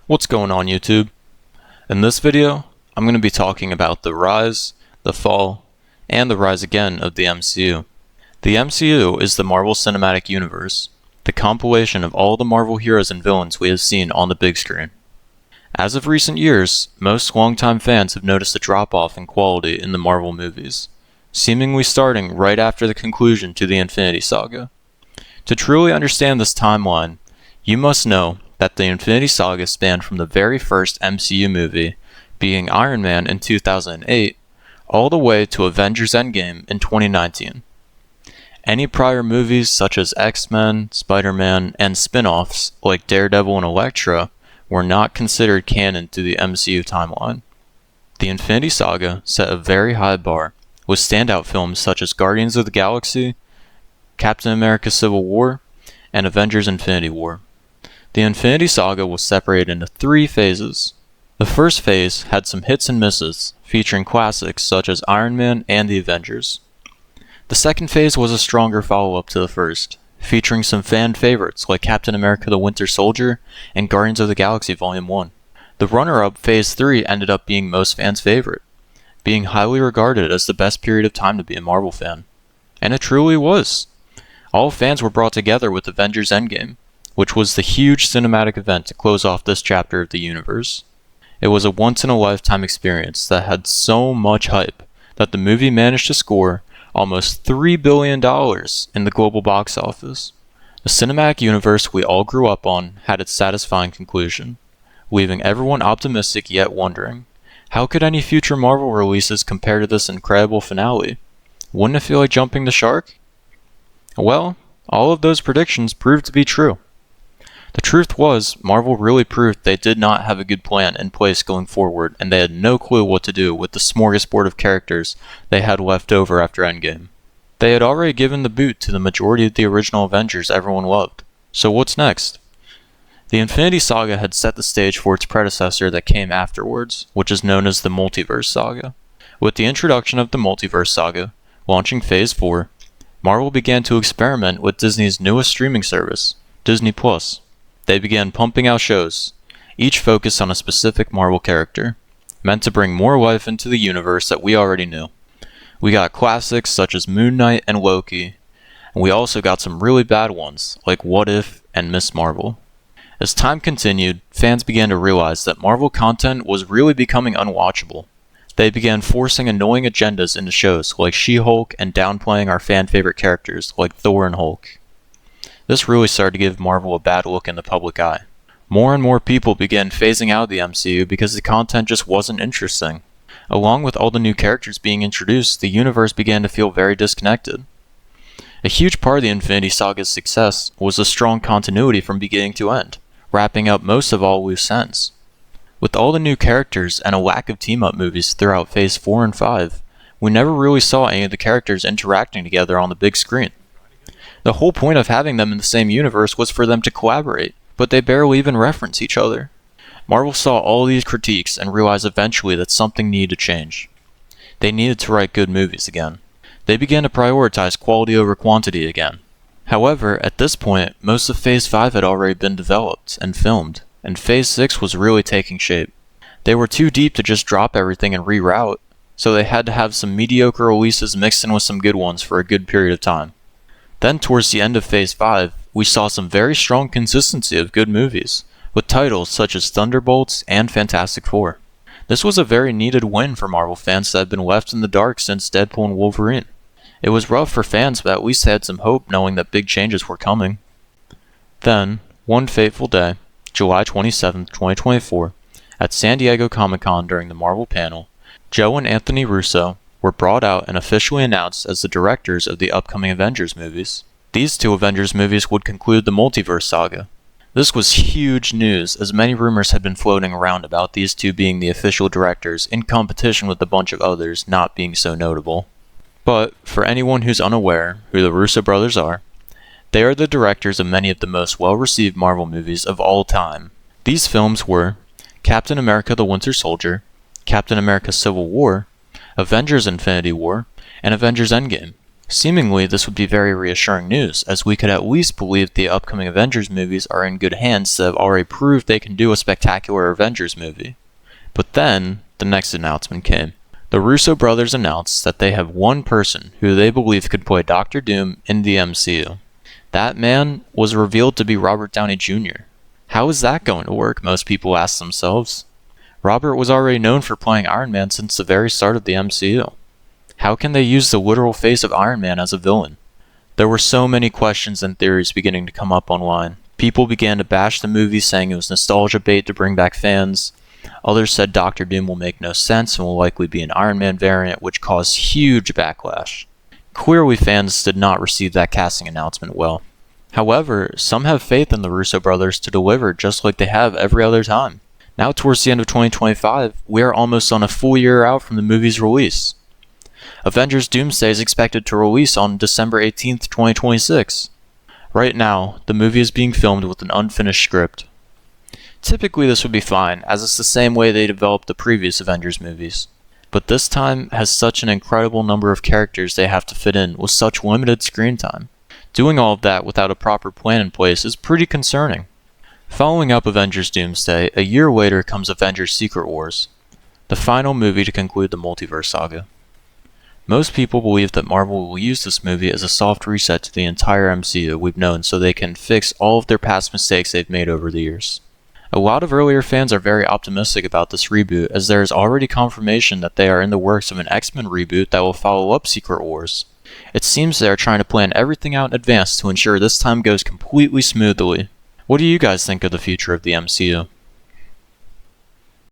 What's going on YouTube? In this video, I'm going to be talking about the rise, the fall, and the rise again of the MCU. The MCU is the Marvel Cinematic Universe, the compilation of all the Marvel heroes and villains we have seen on the big screen. As of recent years, most longtime fans have noticed a drop-off in quality in the Marvel movies, seemingly starting right after the conclusion to the Infinity Saga. To truly understand this timeline, you must know that the Infinity Saga spanned from the very first MCU movie, being Iron Man in 2008, all the way to Avengers Endgame in 2019. Any prior movies such as X-Men, Spider-Man, and spin-offs like Daredevil and Elektra were not considered canon to the MCU timeline. The Infinity Saga set a very high bar, with standout films such as Guardians of the Galaxy, Captain America Civil War, and Avengers Infinity War. The Infinity Saga was separated into 3 phases. The first phase had some hits and misses, featuring classics such as Iron Man and the Avengers. The second phase was a stronger follow-up to the first, featuring some fan favorites like Captain America the Winter Soldier and Guardians of the Galaxy Volume 1. The runner-up Phase 3 ended up being most fans' favorite, being highly regarded as the best period of time to be a Marvel fan. And it truly was. All fans were brought together with Avengers Endgame, which was the huge cinematic event to close off this chapter of the universe. It was a once-in-a-lifetime experience that had so much hype that the movie managed to score almost $3 billion in the global box office. The cinematic universe we all grew up on had its satisfying conclusion, leaving everyone optimistic yet wondering, how could any future Marvel releases compare to this incredible finale? Wouldn't it feel like jumping the shark? Well, all of those predictions proved to be true. The truth was, Marvel really proved they did not have a good plan in place going forward, and they had no clue what to do with the smorgasbord of characters they had left over after Endgame. They had already given the boot to the majority of the original Avengers everyone loved. So what's next? The Infinity Saga had set the stage for its predecessor that came afterwards, which is known as the Multiverse Saga. With the introduction of the Multiverse Saga, launching Phase 4, Marvel began to experiment with Disney's newest streaming service, Disney+. They began pumping out shows, each focused on a specific Marvel character, meant to bring more life into the universe that we already knew. We got classics such as Moon Knight and Loki, and we also got some really bad ones like What If and Ms. Marvel. As time continued, fans began to realize that Marvel content was really becoming unwatchable. They began forcing annoying agendas into shows like She-Hulk and downplaying our fan-favorite characters like Thor and Hulk. This really started to give Marvel a bad look in the public eye. More and more people began phasing out of the MCU because the content just wasn't interesting. Along with all the new characters being introduced, the universe began to feel very disconnected. A huge part of the Infinity Saga's success was the strong continuity from beginning to end, wrapping up most of all loose ends. With all the new characters and a lack of team-up movies throughout Phase 4 and 5, we never really saw any of the characters interacting together on the big screen. The whole point of having them in the same universe was for them to collaborate, but they barely even reference each other. Marvel saw all these critiques and realized eventually that something needed to change. They needed to write good movies again. They began to prioritize quality over quantity again. However, at this point, most of Phase 5 had already been developed and filmed, and Phase 6 was really taking shape. They were too deep to just drop everything and reroute, so they had to have some mediocre releases mixed in with some good ones for a good period of time. Then towards the end of Phase 5, we saw some very strong consistency of good movies, with titles such as Thunderbolts and Fantastic Four. This was a very needed win for Marvel fans that had been left in the dark since Deadpool and Wolverine. It was rough for fans, but at least they had some hope knowing that big changes were coming. Then, one fateful day, July 27, 2024, at San Diego Comic-Con during the Marvel panel, Joe and Anthony Russo were brought out and officially announced as the directors of the upcoming Avengers movies. These 2 Avengers movies would conclude the Multiverse Saga. This was huge news, as many rumors had been floating around about these 2 being the official directors in competition with a bunch of others not being so notable. But, for anyone who's unaware who the Russo brothers are, they are the directors of many of the most well-received Marvel movies of all time. These films were Captain America the Winter Soldier, Captain America Civil War, Avengers Infinity War, and Avengers Endgame, Seemingly, this would be very reassuring news, as we could at least believe the upcoming Avengers movies are in good hands that have already proved they can do a spectacular Avengers movie. But then, the next announcement came. The Russo brothers announced that they have one person who they believe could play Doctor Doom in the MCU. That man was revealed to be Robert Downey Jr. How is that going to work, most people ask themselves. Robert was already known for playing Iron Man since the very start of the MCU. How can they use the literal face of Iron Man as a villain? There were so many questions and theories beginning to come up online. People began to bash the movie, saying it was nostalgia bait to bring back fans. Others said Doctor Doom will make no sense and will likely be an Iron Man variant, which caused huge backlash. Clearly, fans did not receive that casting announcement well. However, some have faith in the Russo brothers to deliver just like they have every other time. Now towards the end of 2025, we are almost on a full year out from the movie's release. Avengers Doomsday is expected to release on December 18th, 2026. Right now, the movie is being filmed with an unfinished script. Typically this would be fine, as it's the same way they developed the previous Avengers movies. But this time has such an incredible number of characters they have to fit in with such limited screen time. Doing all of that without a proper plan in place is pretty concerning. Following up Avengers Doomsday, a year later comes Avengers Secret Wars, the final movie to conclude the multiverse saga. Most people believe that Marvel will use this movie as a soft reset to the entire MCU we've known so they can fix all of their past mistakes they've made over the years. A lot of earlier fans are very optimistic about this reboot, as there is already confirmation that they are in the works of an X-Men reboot that will follow up Secret Wars. It seems they are trying to plan everything out in advance to ensure this time goes completely smoothly. What do you guys think of the future of the MCU?